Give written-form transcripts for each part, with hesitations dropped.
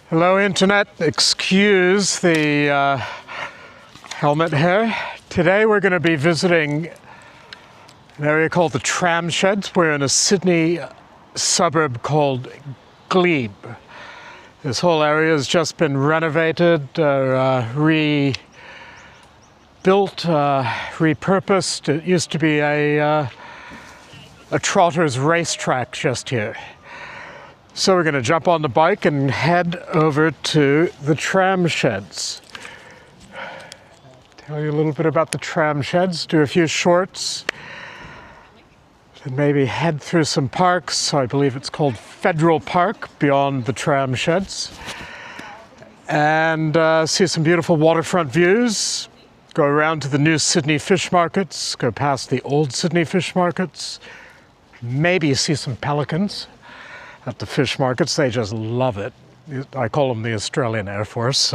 Hello Internet, excuse the helmet hair. Today we're going to be visiting an area called the Tramsheds. We're in a Sydney suburb called Glebe. This whole area has just been renovated, rebuilt, repurposed. It used to be a trotter's racetrack just here. So we're going to jump on the bike and head over to the Tramsheds. Tell you a little bit about the Tramsheds, do a few shorts, and maybe head through some parks. I believe it's called Federal Park beyond the Tramsheds. And see some beautiful waterfront views. Go around to the new Sydney fish markets, go past the old Sydney fish markets. Maybe see some pelicans at the fish markets. They just love it. I call them the Australian Air Force.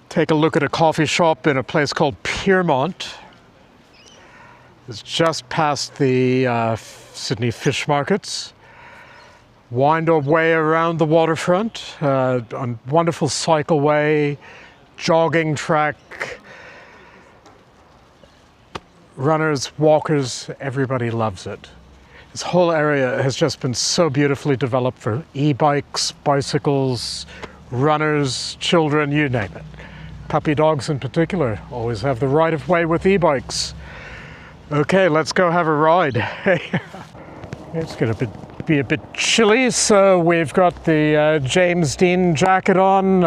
Take a look at a coffee shop in a place called Piermont. It's just past the Sydney fish markets. Wind our way around the waterfront, on wonderful cycleway, jogging track, runners, walkers, everybody loves it. This whole area has just been so beautifully developed for e-bikes, bicycles, runners, children, you name it. Puppy dogs in particular always have the right of way with e-bikes. Okay, let's go have a ride. It's going to be a bit chilly, so we've got the James Dean jacket on.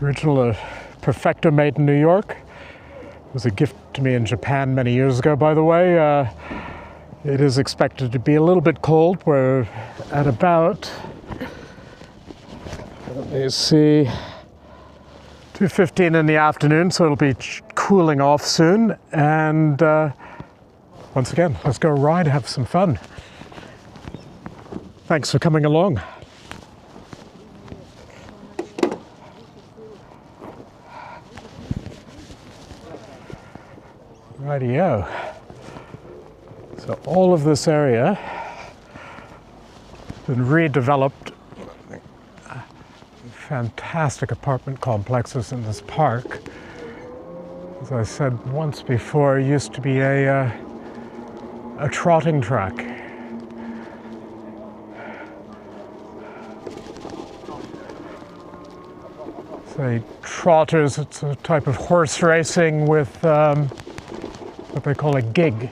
Original Perfecto made in New York. It was a gift to me in Japan many years ago, by the way. It is expected to be a little bit cold. We're at about, let me see, 2:15 in the afternoon, so it'll be cooling off soon. And once again, let's go ride, have some fun. Thanks for coming along. Rightio. So all of this area has been redeveloped. Fantastic apartment complexes in this park. As I said once before, it used to be a trotting track. Say trotters, it's a type of horse racing with what they call a gig.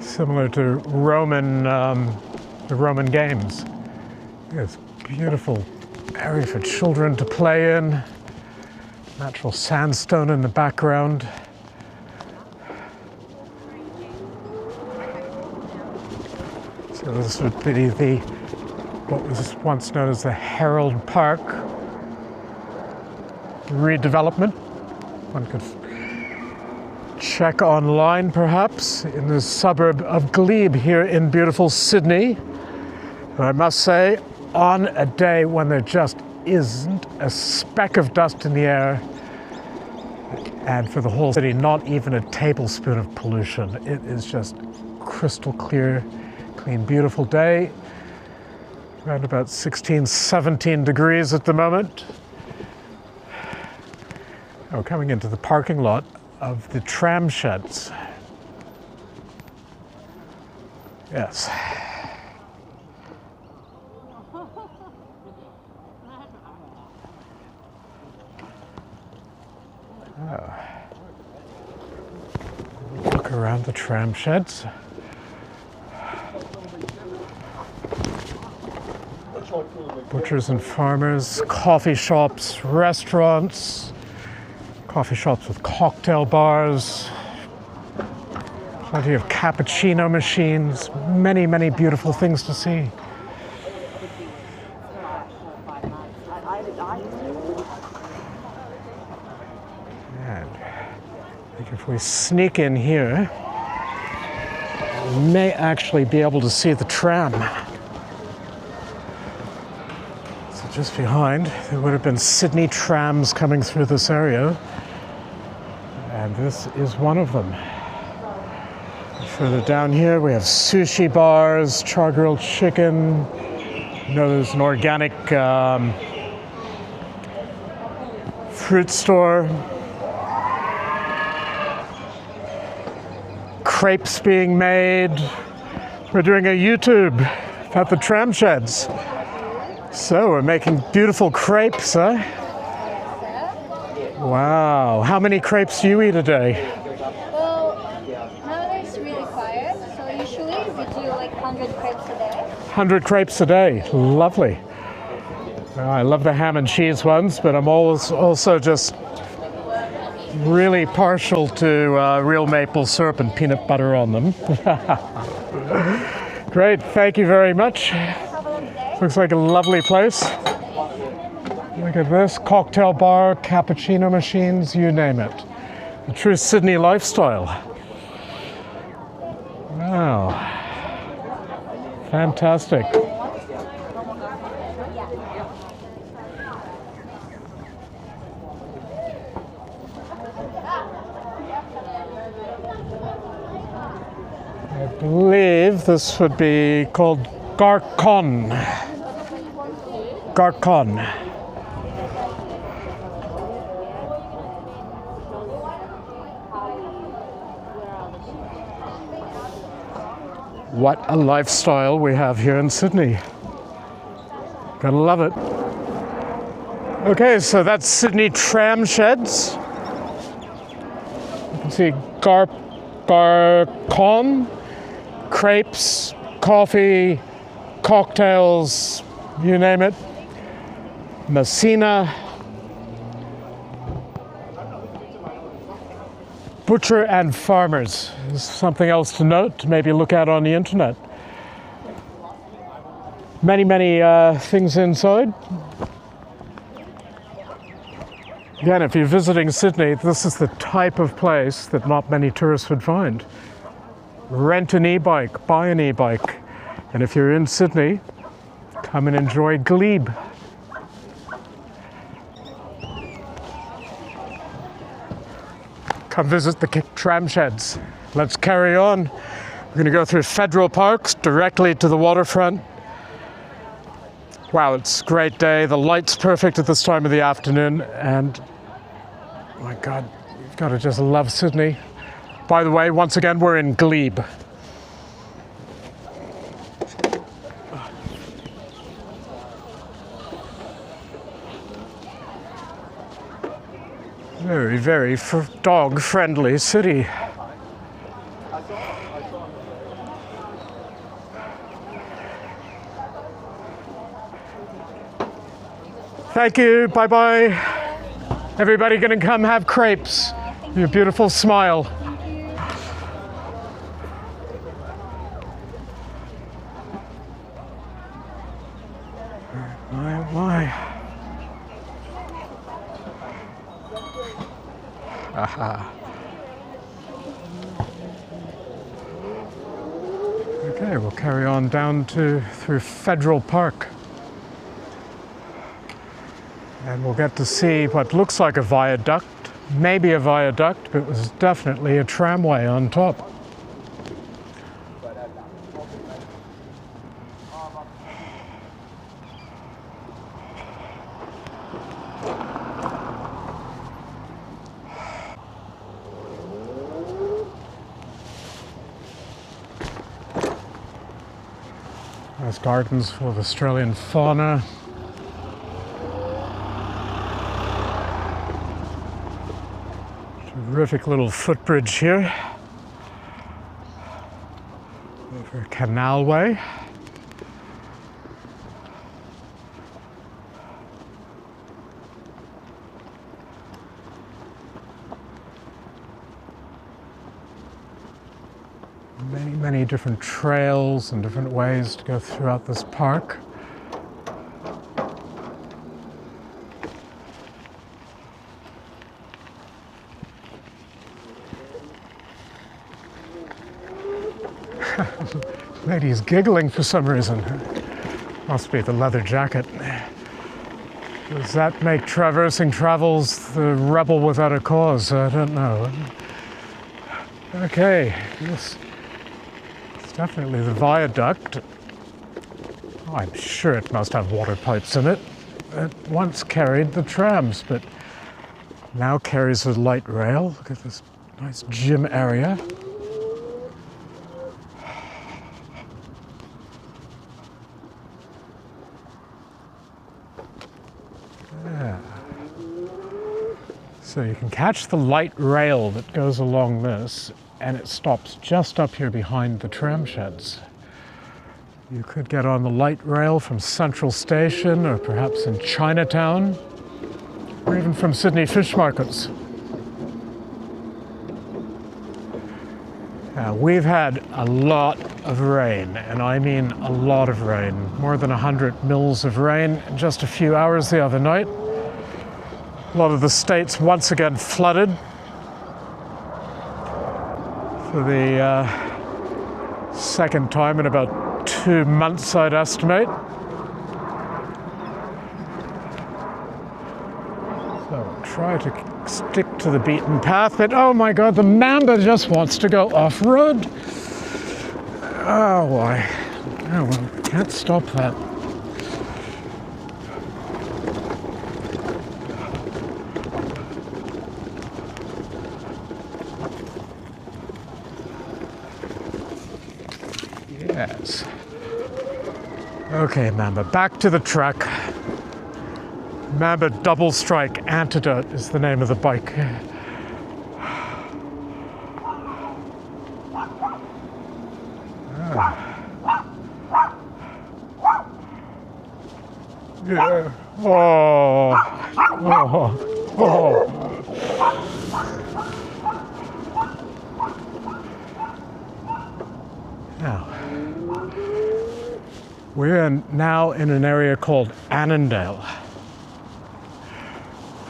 Similar to the Roman games. It's beautiful area for children to play in. Natural sandstone in the background. So this would be what was once known as the Herald Park redevelopment. One could check online perhaps in the suburb of Glebe here in beautiful Sydney. And I must say, on a day when there just isn't a speck of dust in the air, and for the whole city, not even a tablespoon of pollution. It is just crystal clear, clean, beautiful day. Around about 16, 17 degrees at the moment. Oh, coming into the parking lot of the Tramsheds. Yes. Oh. Look around the Tramsheds. Butchers and farmers, coffee shops, restaurants, coffee shops with cocktail bars, plenty of cappuccino machines, many, many beautiful things to see. And I think if we sneak in here, we may actually be able to see the tram. So just behind, there would have been Sydney trams coming through this area. and this is one of them. Further down here we have sushi bars, char-grilled chicken. You know, there's an organic fruit store. Crepes being made. We're doing a YouTube at the Tramsheds. So we're making beautiful crepes, huh? Wow. How many crepes do you eat a day? Well, nowadays it's really quiet, so usually we do like 100 crepes a day. 100 crepes a day. Lovely. I love the ham and cheese ones, but I'm also just really partial to real maple syrup and peanut butter on them. Great, thank you very much. Have a lovely day. Looks like a lovely place. Look at this, cocktail bar, cappuccino machines, you name it. A true Sydney lifestyle. Wow, fantastic. I believe this would be called Garcon. Garcon. What a lifestyle we have here in Sydney. Gotta love it. Okay, so that's Sydney Tramsheds. You can see Garcon, crepes, coffee, cocktails, you name it. Messina, butcher and farmers is something else to note, to maybe look at on the internet. Many things inside. Again, if you're visiting Sydney, this is the type of place that not many tourists would find. Rent an e-bike, buy an e-bike. And if you're in Sydney, come and enjoy Glebe. Come visit the Tramsheds. Let's carry on. We're going to go through Federal Parks directly to the waterfront. Wow, it's a great day. The light's perfect at this time of the afternoon, and oh my God, you've got to just love Sydney. By the way, once again, we're in Glebe. Very dog-friendly city. Thank you, bye-bye. Everybody gonna come have crepes. Your beautiful smile. My. Aha. Okay, we'll carry on down through Federal Park. And we'll get to see what looks like a viaduct, maybe a viaduct, but it was definitely a tramway on top. There's gardens full of Australian fauna. Terrific little footbridge here over a canalway. Many different trails and different ways to go throughout this park. Lady's giggling for some reason. Must be the leather jacket. Does that make traversing travels the rebel without a cause? I don't know. Okay, it's definitely the viaduct. Oh, I'm sure it must have water pipes in it. It once carried the trams, but now carries a light rail. Look at this nice gym area. Yeah. So you can catch the light rail that goes along this, and it stops just up here behind the Tramsheds. You could get on the light rail from Central Station, or perhaps in Chinatown, or even from Sydney fish markets. We've had a lot of rain, and I mean a lot of rain. More than 100 mils of rain in just a few hours the other night. A lot of the states once again flooded for the second time in about 2 months, I'd estimate. So try to stick to the beaten path, but oh my God, the mamba just wants to go off-road. Oh, why? Oh, well, can't stop that. Yes. Okay, Mamba, back to the truck. Mamba Double Strike Antidote is the name of the bike. Yeah. Oh. Oh. Oh. Now, we're now in an area called Annandale.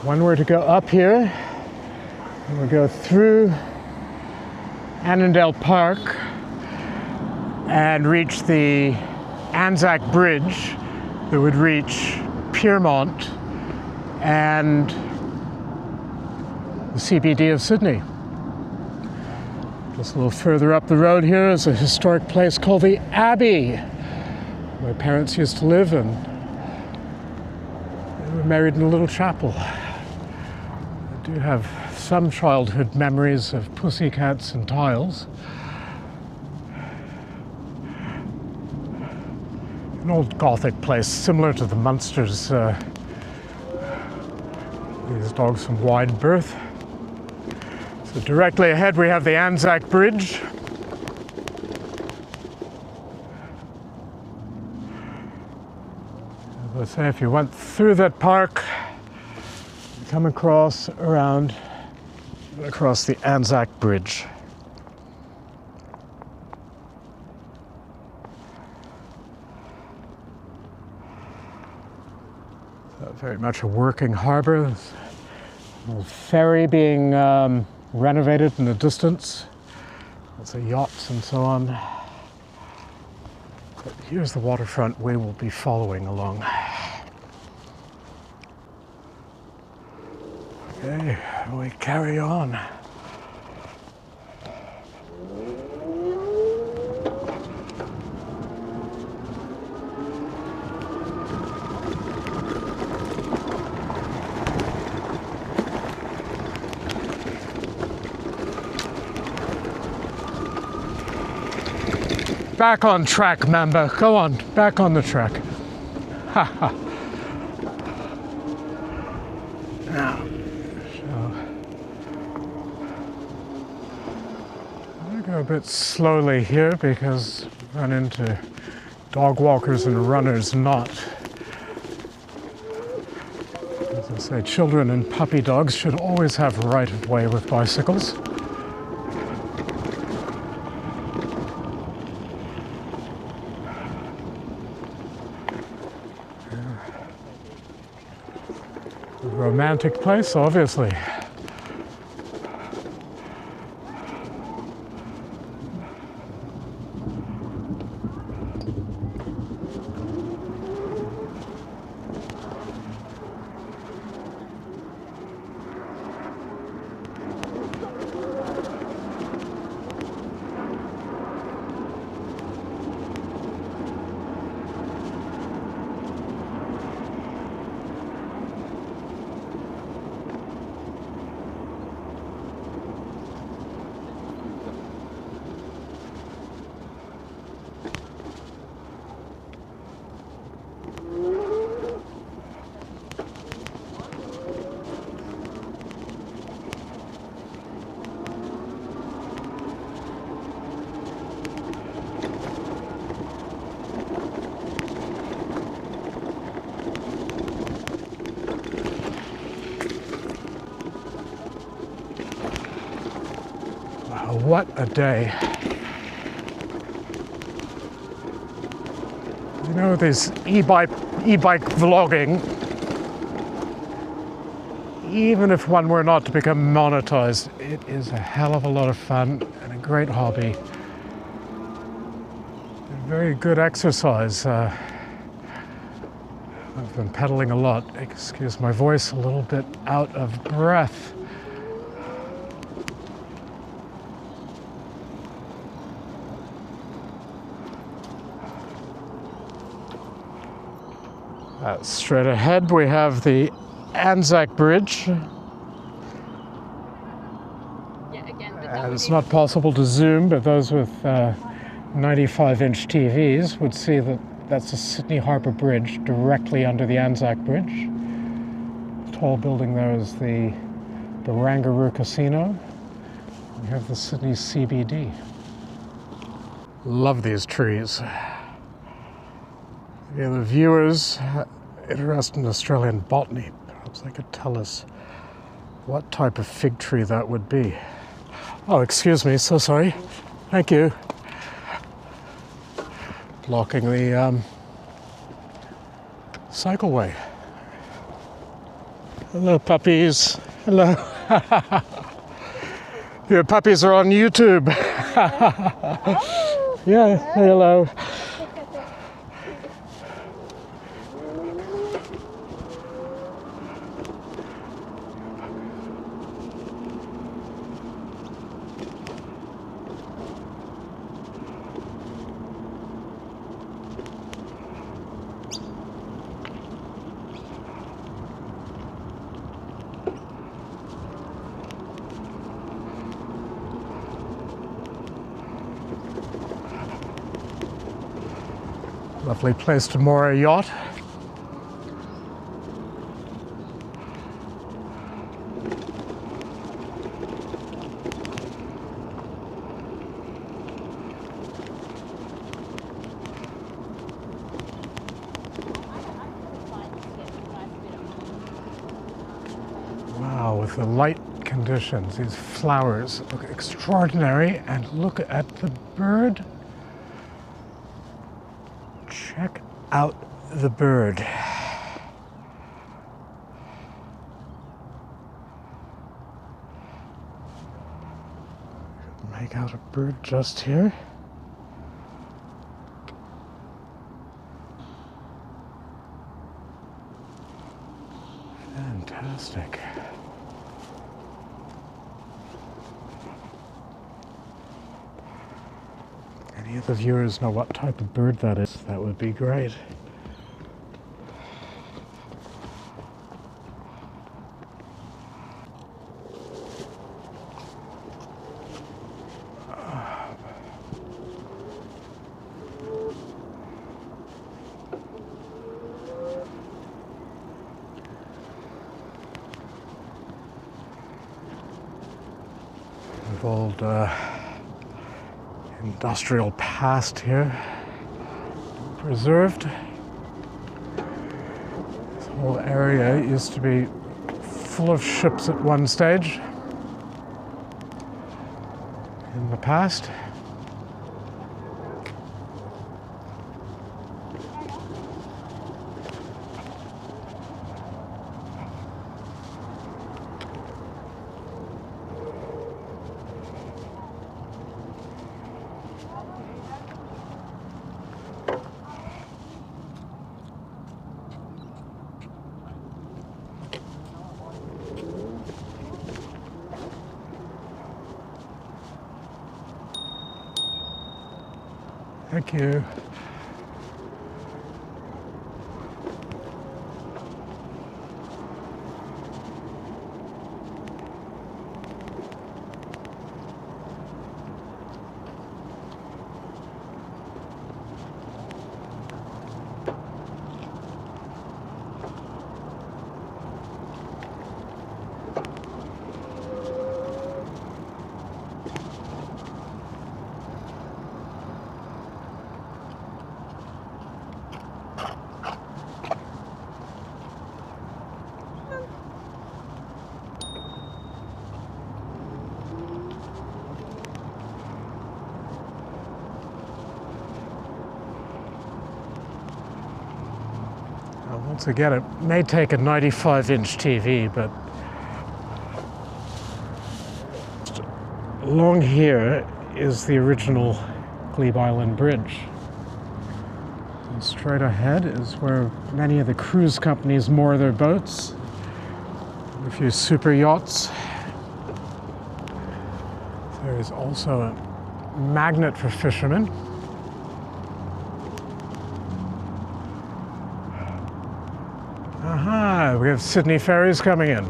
When we're to go up here, we'll go through Annandale Park and reach the Anzac Bridge that would reach Piermont and the CBD of Sydney. Just a little further up the road here is a historic place called the Abbey. My parents used to live, and they were married in a little chapel. I do have some childhood memories of pussycats and tiles. An old Gothic place, similar to the Munsters. These dogs from wide berth. So directly ahead we have the Anzac Bridge. As I say, if you went through that park, you come across the Anzac Bridge. Very much a working harbour. There's an old ferry being renovated in the distance. Lots of yachts and so on. But here's the waterfront we will be following along. Okay, we carry on. Back on track, Mamba. Go on, back on the track. Ha ha. Now, I'm going to go a bit slowly here because I run into dog walkers and runners not. As I say, children and puppy dogs should always have right of way with bicycles. Romantic place, obviously. What a day. You know, this e-bike vlogging, even if one were not to become monetized, it is a hell of a lot of fun and a great hobby. A very good exercise. I've been pedaling a lot. Excuse my voice, a little bit out of breath. Straight ahead we have the Anzac Bridge. And it's not possible to zoom, but those with 95-inch TVs would see that that's a Sydney Harbour Bridge directly under the Anzac Bridge. The tall building there is the Barangaroo Casino. We have the Sydney CBD. Love these trees. Yeah, the viewers interested in Australian botany, perhaps they could tell us what type of fig tree that would be. Oh, excuse me, so sorry. Thank you. Blocking the cycleway. Hello, puppies. Hello. Your puppies are on YouTube. Yeah, hello. Lovely place to moor a yacht. Wow, with the light conditions, these flowers look extraordinary, and look at the bird. Check out the bird. Make out a bird just here. Fantastic. Any of the viewers know what type of bird that is? That would be great. Old industrial past here, preserved. This whole area used to be full of ships at one stage in the past. Thank you. Once again, it may take a 95-inch TV, but along here is the original Glebe Island Bridge. And straight ahead is where many of the cruise companies moor their boats. A few super yachts. There is also a magnet for fishermen. Aha, we have Sydney ferries coming in.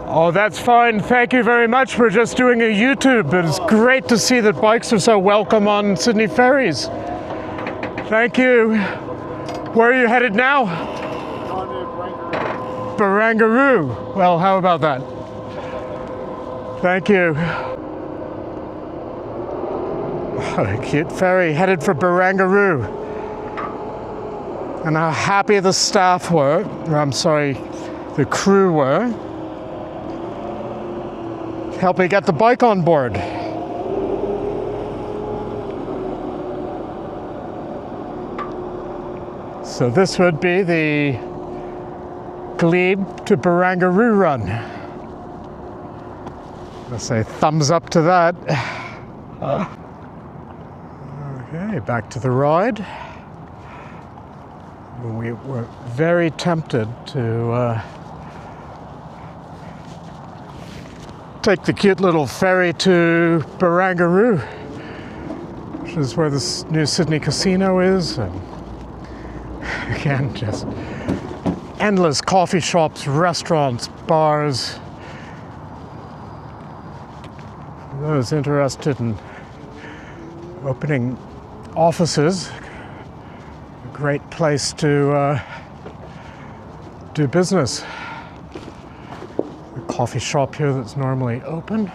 Oh, that's fine. Thank you very much. We're just doing a YouTube, but it's great to see that bikes are so welcome on Sydney ferries. Thank you. Where are you headed now? Barangaroo. Well, how about that? Thank you. Oh, a cute ferry headed for Barangaroo. And how happy the staff were, or I'm sorry, the crew were, helping get the bike on board. So this would be the Glebe to Barangaroo run. I say thumbs up to that. Okay, back to the ride. We were very tempted to take the cute little ferry to Barangaroo, which is where this new Sydney casino is. And again, just endless coffee shops, restaurants, bars. For those interested in opening offices, a great place to do business. Coffee shop here that's normally open,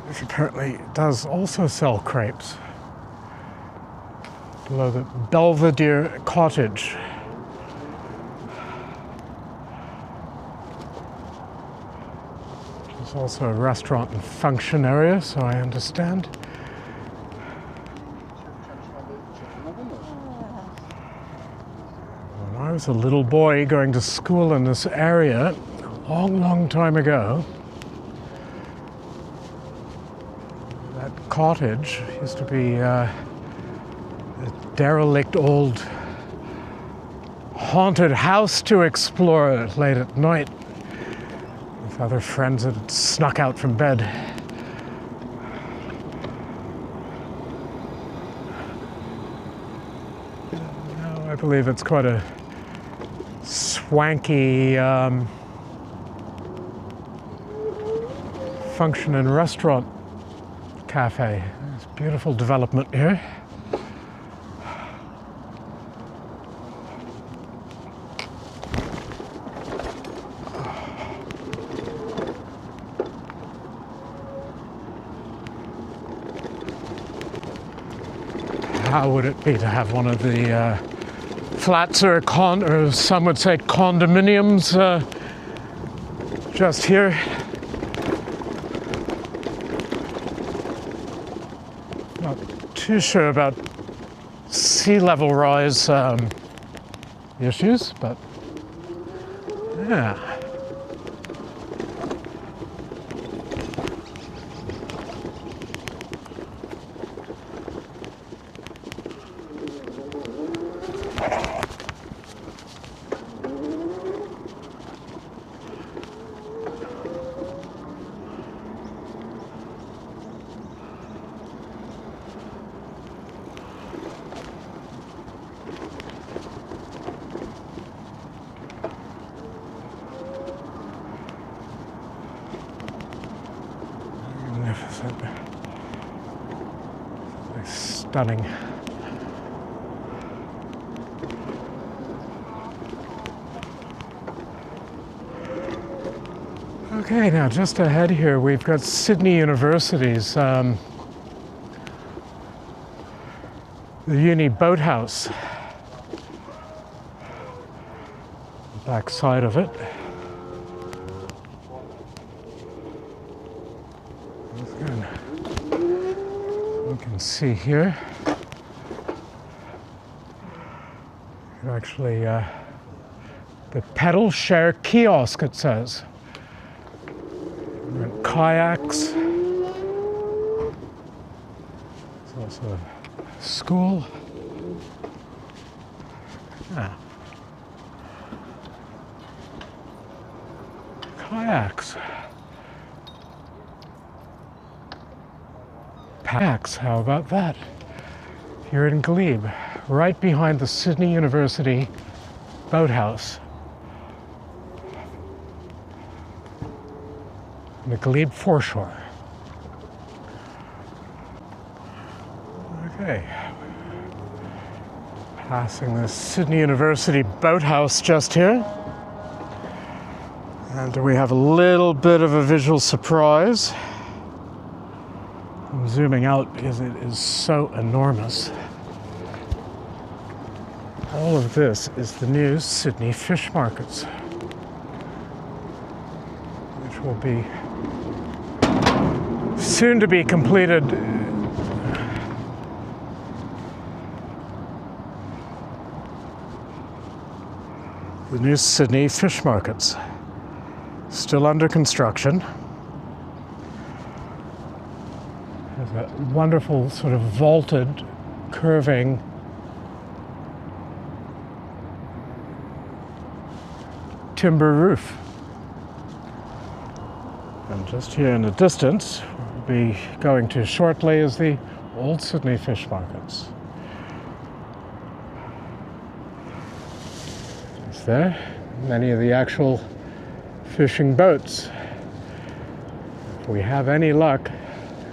which apparently does also sell crepes, below the Belvedere Cottage. There's also a restaurant and function area, so I understand. I was a little boy going to school in this area a long, long time ago. That cottage used to be a derelict old haunted house to explore late at night with other friends that had snuck out from bed. Now I believe it's quite a swanky function and restaurant cafe. There's beautiful development here. How would it be to have one of the flats or some would say condominiums just here? Not too sure about sea level rise issues, but yeah. Stunning. Okay, now just ahead here we've got Sydney University's the Uni boathouse. Back side of it. You can see here. Actually, the pedal share kiosk, it says. And kayaks. There's also a school. Ah. Kayaks. Kayaks, how about that? Here in Glebe, right behind the Sydney University boathouse. The Glebe foreshore. Okay. Passing the Sydney University boathouse just here. And we have a little bit of a visual surprise. I'm zooming out because it is so enormous. All of this is the new Sydney fish markets, which will be soon to be completed. The new Sydney fish markets, still under construction. There's a wonderful sort of vaulted, curving timber roof. And just here in the distance, we'll be going to shortly is the old Sydney fish markets. It's there, many of the actual fishing boats. If we have any luck,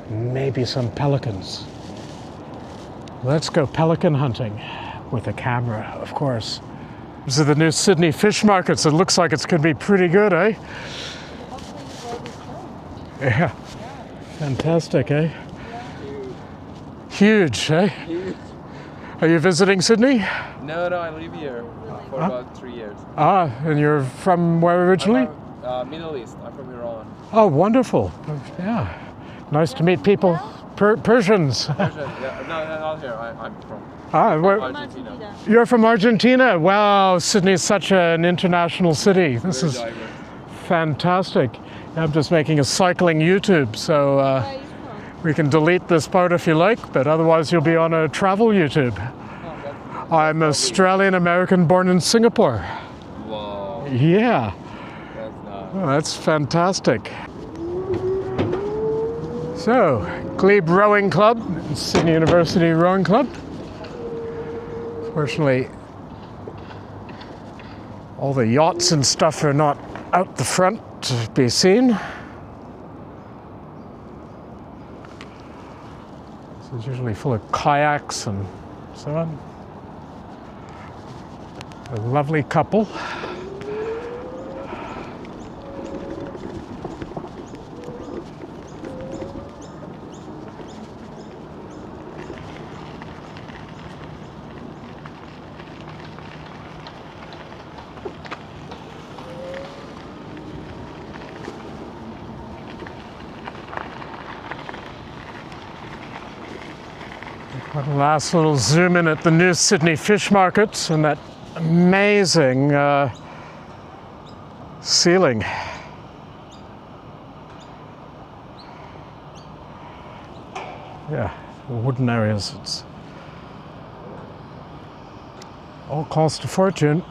maybe some pelicans. Let's go pelican hunting with a camera, of course. These are the new Sydney fish markets. It looks like it's going to be pretty good, eh? Yeah. Fantastic, eh? Huge, eh? Huge. Are you visiting Sydney? No, I live here for about 3 years. Ah, and you're from where originally? I'm from, Middle East. I'm from Iran. Oh, wonderful. Yeah. Nice to meet people. Persians. Persian. Yeah, no, not here. I'm from Argentina. You're from Argentina. Wow, Sydney is such an international city. This Very is diverse. fantastic. I'm just making a cycling YouTube, so we can delete this part if you like, but otherwise you'll be on a travel YouTube. I'm Australian American, born in Singapore. Wow. Yeah. That's nice. Oh, that's fantastic. So, Glebe Rowing Club, Sydney University Rowing Club. Fortunately, all the yachts and stuff are not out the front to be seen. So it's usually full of kayaks and so on. A lovely couple. One last little zoom in at the new Sydney fish markets and that amazing ceiling. Yeah, wooden areas. It's all cost a fortune.